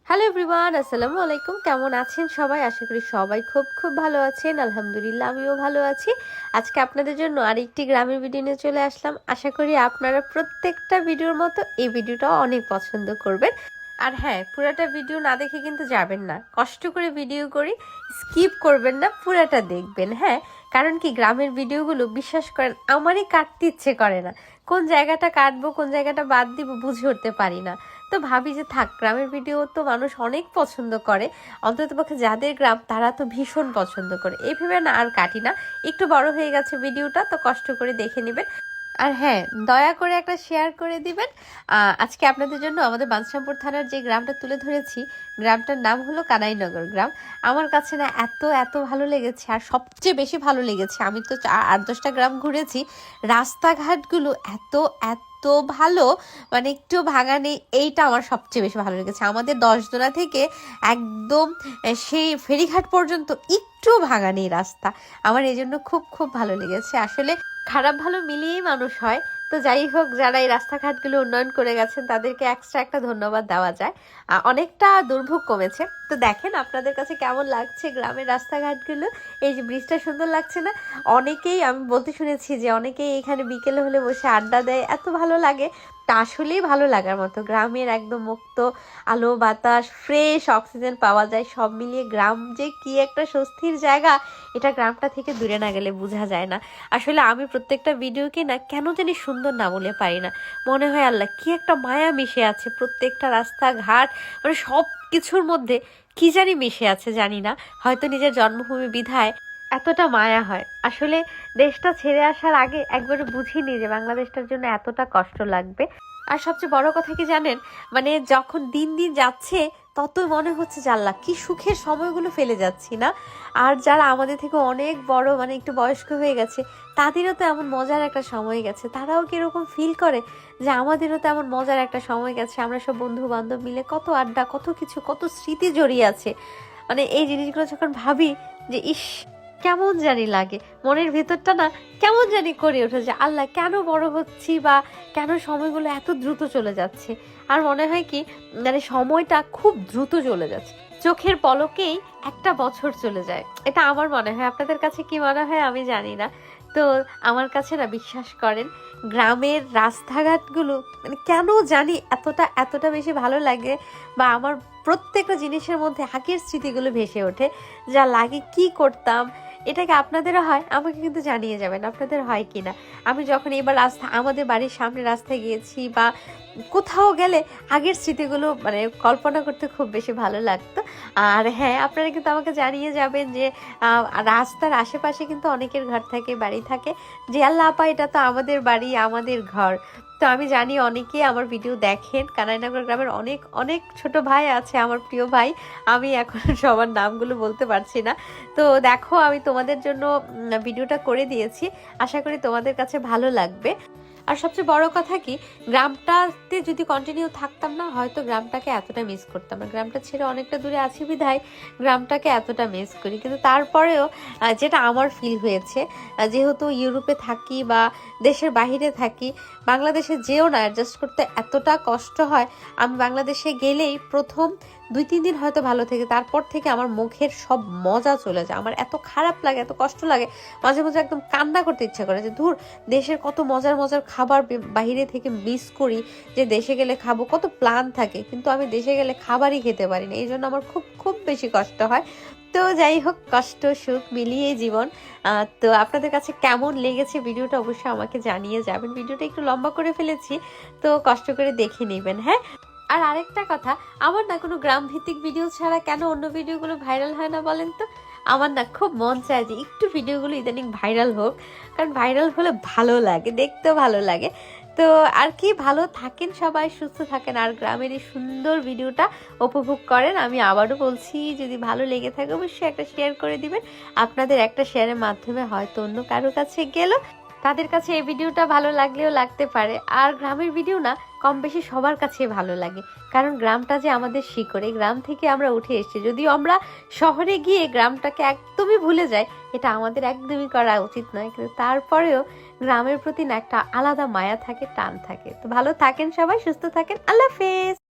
Hello everyone, আসসালামু আলাইকুম। কেমন আছেন সবাই? আশা করি সবাই খুব খুব ভালো আছেন। আলহামদুলিল্লাহ, আমিও ভালো আছি। আজকে আপনাদের জন্য আরেকটি গ্রামের ভিডিও নিয়ে চলে আসলাম। আশা করি আপনারা প্রত্যেকটা ভিডিওর মতো এই ভিডিওটাও অনেক পছন্দ করবেন। আর হ্যাঁ, পুরাটা ভিডিও না দেখে কিন্তু যাবেন না। কষ্ট করে ভিডিও করি, স্কিপ করবেন না, পুরাটা দেখবেন। হ্যাঁ, কারণ কি গ্রামের ভিডিওগুলো বিশ্বাস করেন আমারই কাটতে ইচ্ছে করে না। কোন জায়গাটা কাটবো, কোন জায়গাটা বাদ দিব বুঝে উঠতে পারি না। তো ভাবি যে থাক, গ্রামের ভিডিও তো মানুষ অনেক পছন্দ করে, অন্ততপক্ষে যাদের গ্রাম তারা তো ভীষণ পছন্দ করে। এই ভেবে না আর কাটি না। একটু বড় হয়ে গেছে ভিডিওটা, তো কষ্ট করে দেখে নেবেন। আর হ্যাঁ, দয়া করে একটা শেয়ার করে দিবেন। আজকে আপনাদের জন্য আমাদের বাঞ্ছারামপুর থানার যে গ্রামটা তুলে ধরেছি, গ্রামটার নাম হলো কানাইনগর গ্রাম। আমার কাছে না এত এত ভালো লেগেছে, আর সবচেয়ে বেশি ভালো লেগেছে, আমি তো 8-10টা গ্রাম ঘুরেছি, রাস্তাঘাটগুলো এত এত ভালো, মানে একটু ভাঙা নেই। এইটা আমার সবচেয়ে বেশি ভালো লেগেছে। আমাদের 10দোনা থেকে একদম সেই ফেরিঘাট পর্যন্ত একটু ভাঙা নেই রাস্তা। আমার এই জন্য খুব খুব ভালো লেগেছে। আসলে খারাপ ভালো মিলিয়েই মানুষ হয়। তো যাই হোক, যারা এই রাস্তাঘাটগুলো উন্নয়ন করে গেছেন তাদেরকে এক্সট্রা একটা ধন্যবাদ দেওয়া যায়। অনেকটা দুর্ভোগ কমেছে। তো দেখেন আপনাদের কাছে কেমন লাগছে গ্রামের রাস্তাঘাটগুলো। এই যে ব্রিজটা সুন্দর লাগছে না? অনেকেই আমি বলতে শুনেছি যে অনেকেই এখানে বিকেলে হলে বসে আড্ডা দেয়, এত ভালো লাগে। তা আসলেই ভালো লাগার মতো। গ্রামের একদম মুক্ত আলো বাতাস, ফ্রেশ অক্সিজেন পাওয়া যায়। সব মিলিয়ে গ্রাম যে কি একটা স্বস্তির জায়গা, এটা গ্রামটা থেকে দূরে না গেলে বোঝা যায় না। আসলে আমি প্রত্যেকটা ভিডিওকে না কেন জানি সুন্দর না বলে পারি না। মনে হয় আল্লাহ কি একটা মায়া মিশে আছে প্রত্যেকটা রাস্তাঘাট, মানে সব কিছুর মধ্যে কি জানি মিশে আছে, জানি না। হয়তো নিজের জন্মভূমি বিধায় এতটা মায়া হয়। আসলে দেশটা ছেড়ে আসার আগে একবারে বুঝিনি যে বাংলাদেশটার জন্য এতটা কষ্ট লাগবে। আর সবচেয়ে বড় কথা কি জানেন, মানে যখন দিন দিন যাচ্ছে ততই মনে হচ্ছে যে আল্লাহ কি সুখের সময়গুলো ফেলে যাচ্ছি না। আর যারা আমাদের থেকে অনেক বড়, মানে একটু বয়স্ক হয়ে গেছে, তাদেরও তো এমন মজার একটা সময় গেছে। তারাও কিরকম ফিল করে যে আমাদেরও তো এমন মজার একটা সময় গেছে। আমরা সব বন্ধু বান্ধব মিলে কত আড্ডা, কত কিছু, কত স্মৃতি জড়িয়ে আছে। মানে এই জিনিসগুলো যখন ভাবি যে ইস, কেমন জানি লাগে মনের ভেতরটা না, কেমন জানি করে ওঠে যে আল্লাহ কেন বড় হচ্ছি, বা কেন সময়গুলো এত দ্রুত চলে যাচ্ছে। আর মনে হয় কি, মানে সময়টা খুব দ্রুত চলে যাচ্ছে, চোখের পলকেই একটা বছর চলে যায়। এটা আমার মনে হয়। আপনাদের কাছে কি মনে হয় আমি জানি না। তো আমার কাছে না, বিশ্বাস করেন, গ্রামের রাস্তাঘাটগুলো মানে কেন জানি এতটা এতটা বেশি ভালো লাগে। বা আমার প্রত্যেকটা জিনিসের মধ্যে আগের স্মৃতিগুলো ভেসে ওঠে। যা লাগে কি করতাম, এটাকে আপনাদেরও হয় আমাকে কিন্তু জানিয়ে যাবেন আপনাদের হয় কি না। আমি যখন এবার আমাদের বাড়ির সামনে রাস্তায় গিয়েছি বা কোথাও গেলে আগের স্মৃতিগুলো মানে কল্পনা করতে খুব বেশি ভালো লাগতো। আর হ্যাঁ, আপনারা কিন্তু আমাকে জানিয়ে যাবেন যে রাস্তার আশেপাশে কিন্তু অনেকের ঘর থাকে, বাড়ি থাকে, যে আল্লাহ আপা এটা তো আমাদের বাড়ি, আমাদের ঘর। তো আমি জানি অনেকেই আমার ভিডিও দেখেন। কানাইনগর গ্রামের অনেক অনেক ছোট ভাই আছে, আমার প্রিয় ভাই। আমি এখন সবার নামগুলো বলতে পারছি না। তো দেখো, আমি তোমাদের জন্য ভিডিওটা করে দিয়েছি। আশা করি তোমাদের কাছে ভালো লাগবে। আর সবচেয়ে বড় কথা কি, গ্রামটাতে যদি কন্টিনিউ থাকতাম না, হয়তো গ্রামটাকে এতটা মিস করতাম না। গ্রামটা ছেড়ে অনেকটা দূরে আছি বিধায় গ্রামটাকে এতটা মিস করি। কিন্তু তারপরেও যেটা আমার ফিল হয়েছে, যেহেতু ইউরোপে থাকি বা দেশের বাহিরে থাকি, বাংলাদেশে যেও না অ্যাডজাস্ট করতে এতটা কষ্ট হয়। আমি বাংলাদেশে গেলেই প্রথম 2-3 দিন হয়তো ভালো থেকে, তারপর থেকে আমার মুখের সব মজা চলে যায়। আমার এত খারাপ লাগে, এত কষ্ট লাগে, মাঝে মাঝে একদম কান্না করতে ইচ্ছা করে যে ধুর, দেশের কত মজার মজার খাবার বাইরে থেকে মিস করি, যে দেশে গেলে খাবো, কত প্ল্যান থাকে, কিন্তু আমি দেশে গেলে খাবারই খেতে পারি না। এই জন্য আমার খুব খুব বেশি কষ্ট হয়। তো যাই হোক, কষ্ট সুখ মিলিয়ে জীবন। তো আপনাদের কাছে কেমন লেগেছে ভিডিওটা অবশ্যই আমাকে জানিয়ে যাবেন। ভিডিওটা একটু লম্বা করে ফেলেছি, তো কষ্ট করে দেখে নেবেন। হ্যাঁ, আর আরেকটা কথা, আমার না কোনো গ্রাম ভিত্তিক ভিডিও ছাড়া কেন অন্য ভিডিওগুলো ভাইরাল হয় না বলেন তো? আমার না খুব মন চায় যে একটু ভিডিওগুলো ইদানিং ভাইরাল হোক, কারণ ভাইরাল হলে ভালো লাগে, দেখতেও ভালো লাগে। তো আর কি, ভালো থাকেন সবাই, সুস্থ থাকেন, আর গ্রামের এই সুন্দর ভিডিওটা উপভোগ করেন। আমি আবারও বলছি, যদি ভালো লেগে থাকে অবশ্যই একটা শেয়ার করে দিবেন। আপনাদের একটা শেয়ারের মাধ্যমে হয়তো অন্য কারো কাছে গেল, তাদের কাছে এই ভিডিওটা ভালো লাগলেও লাগতে পারে। আর গ্রামের ভিডিও না কম বেশি সবার কাছে ভালো লাগে, কারণ গ্রামটা যে আমাদের শিকড়ে, গ্রাম থেকে আমরা উঠে এসেছি। যদিও আমরা শহরে গিয়ে গ্রামটাকে একদমই ভুলে যাই, এটা আমাদের একদমই করা উচিত নয়, কিন্তু তারপরেও গ্রামের প্রতি না একটা আলাদা মায়া থাকে, টান থাকে। তো ভালো থাকেন সবাই, সুস্থ থাকেন, আল্লাহ হাফেজ।